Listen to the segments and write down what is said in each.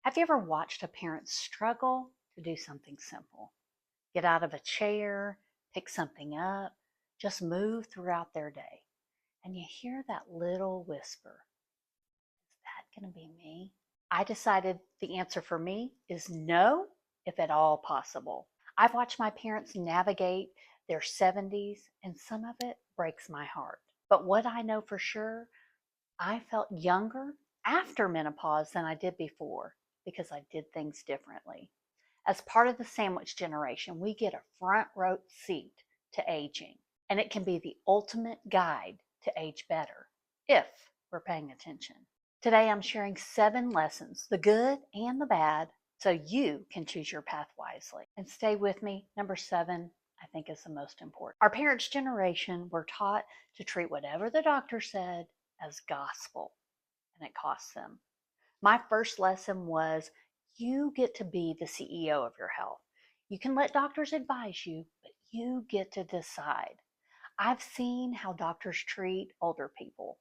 Have you ever watched a parent struggle to do something simple? Get out of a chair, pick something up, just move throughout their day. And you hear that little whisper, is that going to be me? I decided the answer for me is no, if at all possible. I've watched my parents navigate their 70s, and some of it breaks my heart. But what I know for sure, I felt younger after menopause than I did before because I did things differently. As part of the sandwich generation, we get a front row seat to aging, and it can be the ultimate guide to age better if we're paying attention. Today, I'm sharing 7 lessons, the good and the bad, so you can choose your path wisely. And stay with me. Number 7, I think, is the most important. Our parents' generation were taught to treat whatever the doctor said as gospel, and it costs them. My first lesson was you get to be the CEO of your health. You can let doctors advise you, but you get to decide. I've seen how doctors treat older people.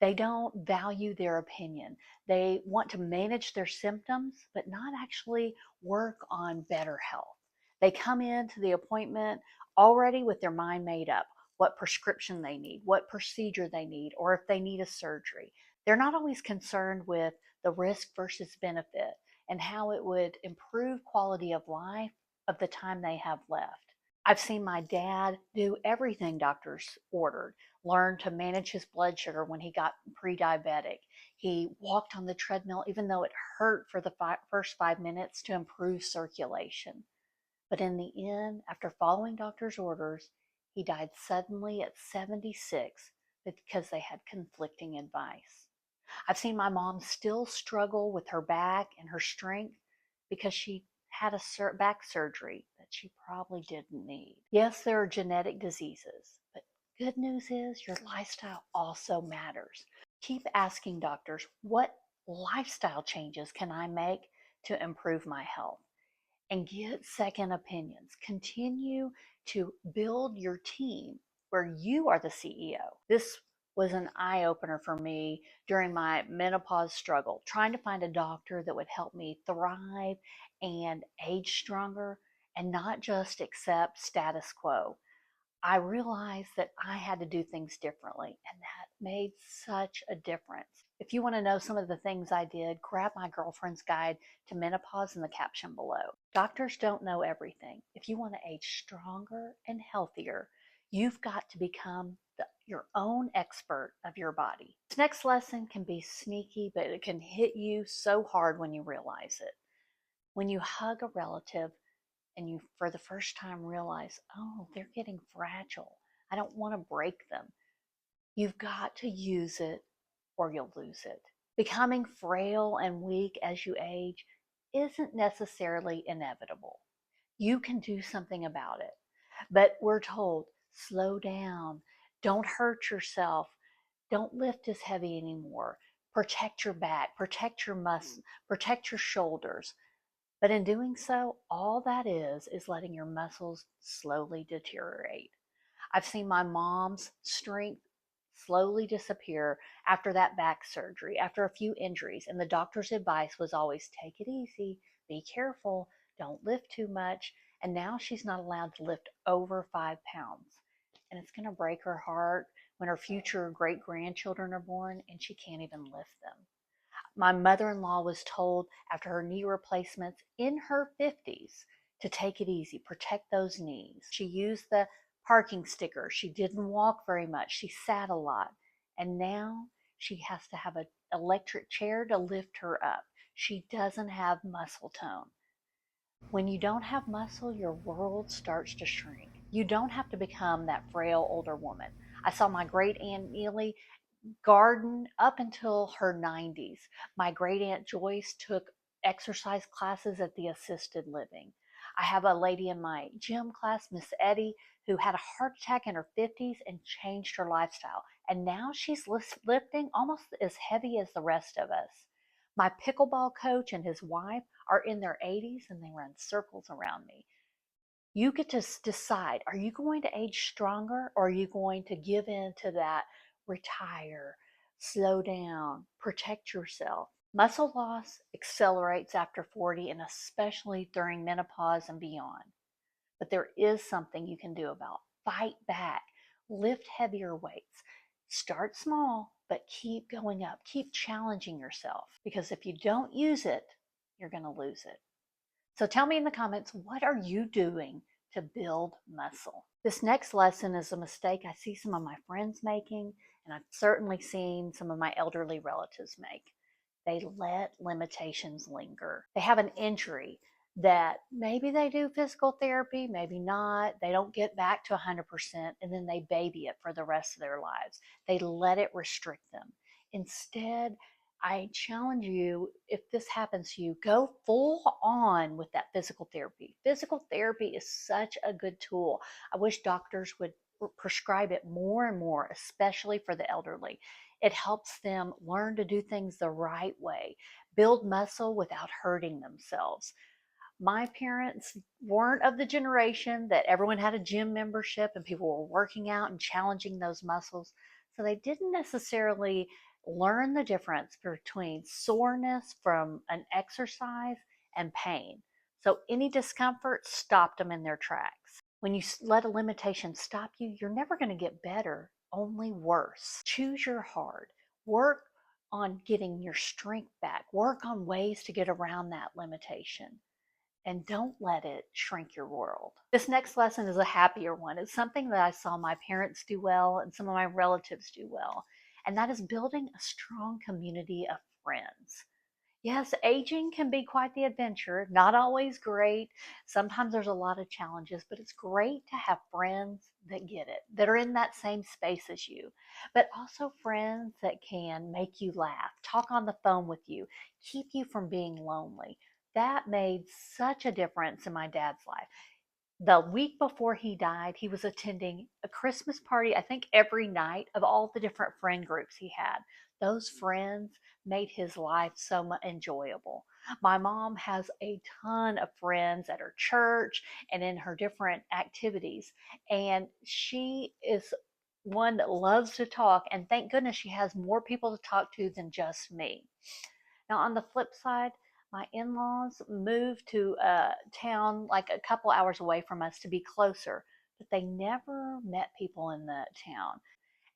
They don't value their opinion. They want to manage their symptoms, but not actually work on better health. They come into the appointment already with their mind made up, what prescription they need, what procedure they need, or if they need a surgery. They're not always concerned with the risk versus benefit and how it would improve quality of life of the time they have left. I've seen my dad do everything doctors ordered, learn to manage his blood sugar when he got pre-diabetic. He walked on the treadmill even though it hurt for the first 5 minutes to improve circulation. But in the end, after following doctor's orders, he died suddenly at 76 because they had conflicting advice. I've seen my mom still struggle with her back and her strength because she had a back surgery that she probably didn't need. Yes, there are genetic diseases, but good news is your lifestyle also matters. Keep asking doctors, what lifestyle changes can I make to improve my health? And get second opinions. Continue to build your team where you are the CEO. This was an eye opener for me during my menopause struggle, trying to find a doctor that would help me thrive and age stronger and not just accept status quo. I realized that I had to do things differently, and that made such a difference. If you want to know some of the things I did, grab my girlfriend's guide to menopause in the caption below. Doctors don't know everything. If you want to age stronger and healthier, you've got to become your own expert of your body. This next lesson can be sneaky, but it can hit you so hard when you realize it. When you hug a relative, and you for the first time realize, oh, they're getting fragile. I don't want to break them. You've got to use it or you'll lose it. Becoming frail and weak as you age isn't necessarily inevitable. You can do something about it. But we're told, slow down, don't hurt yourself, don't lift as heavy anymore, protect your back, protect your muscles, protect your shoulders. But in doing so, all that is letting your muscles slowly deteriorate. I've seen my mom's strength slowly disappear after that back surgery, after a few injuries, and the doctor's advice was always take it easy, be careful, don't lift too much, and now she's not allowed to lift over 5 pounds. And it's going to break her heart when her future great grandchildren are born and she can't even lift them. My mother-in-law was told after her knee replacements in her 50s to take it easy, protect those knees. She used the parking sticker. She didn't walk very much. She sat a lot. And now she has to have an electric chair to lift her up. She doesn't have muscle tone. When you don't have muscle, your world starts to shrink. You don't have to become that frail older woman. I saw my great Aunt Neely garden up until her 90s. My great Aunt Joyce took exercise classes at the assisted living. I have a lady in my gym class, Miss Eddie, who had a heart attack in her 50s and changed her lifestyle. And now she's lifting almost as heavy as the rest of us. My pickleball coach and his wife are in their 80s and they run circles around me. You get to decide, are you going to age stronger or are you going to give in to that retire, slow down, protect yourself? Muscle loss accelerates after 40 and especially during menopause and beyond. But there is something you can do about it. Fight back, lift heavier weights. Start small, but keep going up. Keep challenging yourself because if you don't use it, you're going to lose it. So tell me in the comments, what are you doing to build muscle? This next lesson is a mistake I see some of my friends making, and I've certainly seen some of my elderly relatives make. They let limitations linger. They have an injury that maybe they do physical therapy, maybe not. They don't get back to 100%, and then they baby it for the rest of their lives. They let it restrict them. Instead, I challenge you, if this happens to you, go full on with that physical therapy. Physical therapy is such a good tool. I wish doctors would prescribe it more and more, especially for the elderly. It helps them learn to do things the right way, build muscle without hurting themselves. My parents weren't of the generation that everyone had a gym membership and people were working out and challenging those muscles. So they didn't necessarily learn the difference between soreness from an exercise and pain. So any discomfort stopped them in their tracks. When you let a limitation stop you, you're never going to get better, only worse. Choose your hard. Work on getting your strength back. Work on ways to get around that limitation and don't let it shrink your world. This next lesson is a happier one. It's something that I saw my parents do well and some of my relatives do well, and that is building a strong community of friends. Yes, aging can be quite the adventure, not always great. Sometimes there's a lot of challenges, but it's great to have friends that get it, that are in that same space as you, but also friends that can make you laugh, talk on the phone with you, keep you from being lonely. That made such a difference in my dad's life. The week before he died, he was attending a Christmas party, I think every night, of all the different friend groups he had. Those friends made his life so much enjoyable. My mom has a ton of friends at her church and in her different activities, and she is one that loves to talk, and thank goodness she has more people to talk to than just me. Now, on the flip side, my in laws moved to a town like a couple hours away from us to be closer, but they never met people in the town.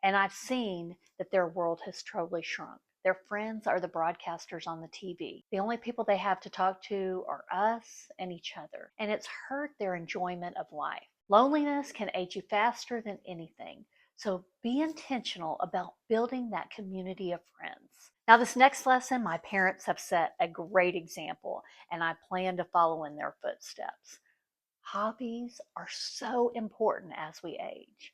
And I've seen that their world has totally shrunk. Their friends are the broadcasters on the TV. The only people they have to talk to are us and each other. And it's hurt their enjoyment of life. Loneliness can age you faster than anything. So be intentional about building that community of friends. Now, this next lesson, my parents have set a great example, and I plan to follow in their footsteps. Hobbies are so important as we age.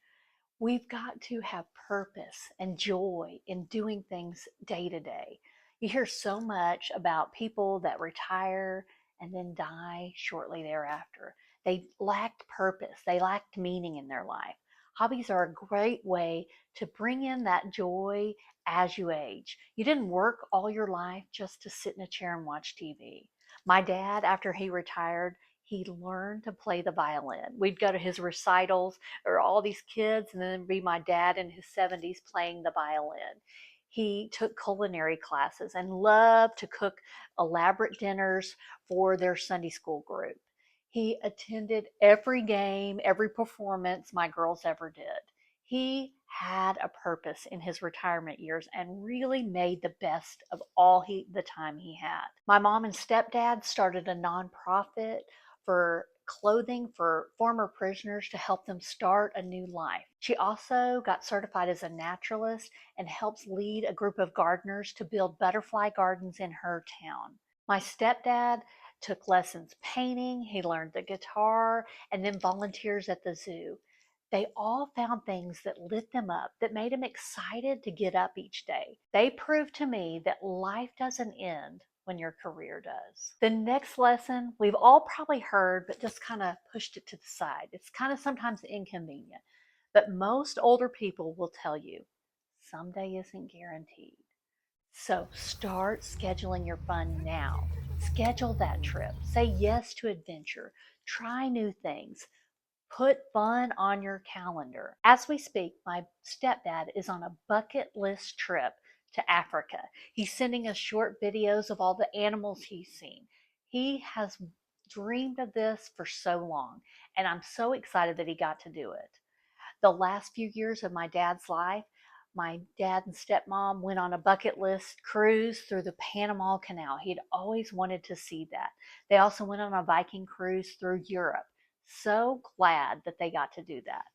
We've got to have purpose and joy in doing things day to day. You hear so much about people that retire and then die shortly thereafter. They lacked purpose, they lacked meaning in their life. Hobbies are a great way to bring in that joy as you age. You didn't work all your life just to sit in a chair and watch TV. My dad, after he retired, he learned to play the violin. We'd go to his recitals, or all these kids, and then be my dad in his 70s playing the violin. He took culinary classes and loved to cook elaborate dinners for their Sunday school group. He attended every game, every performance my girls ever did. He had a purpose in his retirement years and really made the best of the time he had. My mom and stepdad started a nonprofit for clothing for former prisoners to help them start a new life. She also got certified as a naturalist and helps lead a group of gardeners to build butterfly gardens in her town. My stepdad took lessons painting, he learned the guitar, and then volunteers at the zoo. They all found things that lit them up, that made them excited to get up each day. They proved to me that life doesn't end when your career does. The next lesson we've all probably heard, but just kind of pushed it to the side. It's kind of sometimes inconvenient, but most older people will tell you someday isn't guaranteed. So start scheduling your fun now. Schedule that trip. Say yes to adventure. Try new things. Put fun on your calendar. As we speak, my stepdad is on a bucket list trip to Africa. He's sending us short videos of all the animals he's seen. He has dreamed of this for so long, and I'm so excited that he got to do it. The last few years of my dad's life, my dad and stepmom went on a bucket list cruise through the Panama Canal. He'd always wanted to see that. They also went on a Viking cruise through Europe. So glad that they got to do that.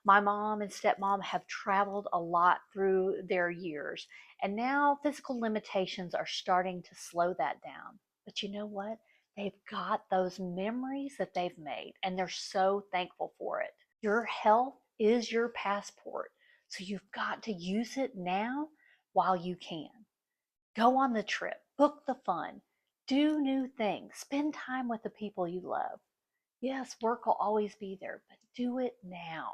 My mom and stepmom have traveled a lot through their years, and now physical limitations are starting to slow that down. But you know what? They've got those memories that they've made, and they're so thankful for it. Your health is your passport, so you've got to use it now while you can. Go on the trip, book the fun, do new things, spend time with the people you love. Yes, work will always be there, but do it now.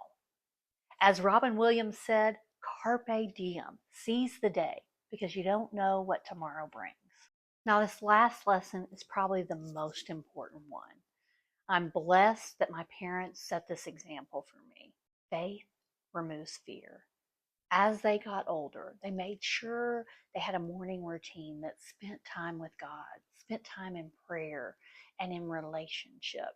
As Robin Williams said, carpe diem, seize the day, because you don't know what tomorrow brings. Now, this last lesson is probably the most important one. I'm blessed that my parents set this example for me. Faith removes fear. As they got older, they made sure they had a morning routine that spent time with God, spent time in prayer and in relationship.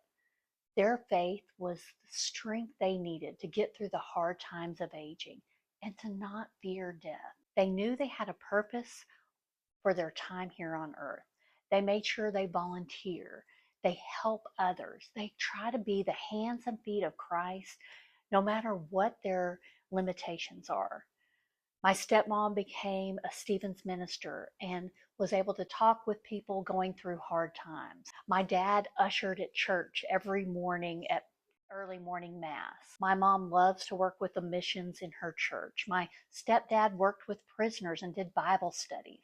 Their faith was the strength they needed to get through the hard times of aging and to not fear death. They knew they had a purpose for their time here on earth. They made sure they volunteer. They help others. They try to be the hands and feet of Christ no matter what their limitations are. My stepmom became a Stevens minister and was able to talk with people going through hard times. My dad ushered at church every morning at early morning mass. My mom loves to work with the missions in her church. My stepdad worked with prisoners and did Bible studies.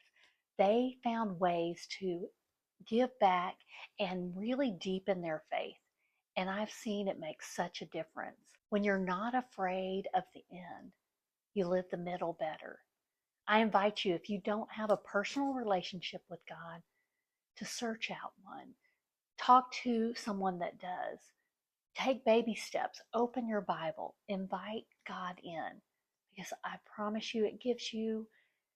They found ways to give back and really deepen their faith. And I've seen it make such a difference. When you're not afraid of the end, you live the middle better. I invite you, if you don't have a personal relationship with God, to search out one. Talk to someone that does. Take baby steps. Open your Bible. Invite God in. Because I promise you, it gives you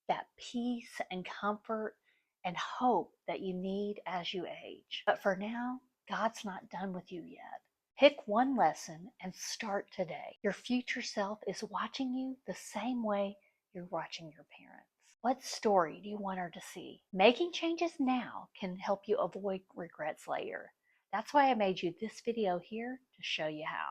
that peace and comfort and hope that you need as you age. But for now, God's not done with you yet. Pick one lesson and start today. Your future self is watching you the same way you're watching your parents. What story do you want her to see? Making changes now can help you avoid regrets later. That's why I made you this video here to show you how.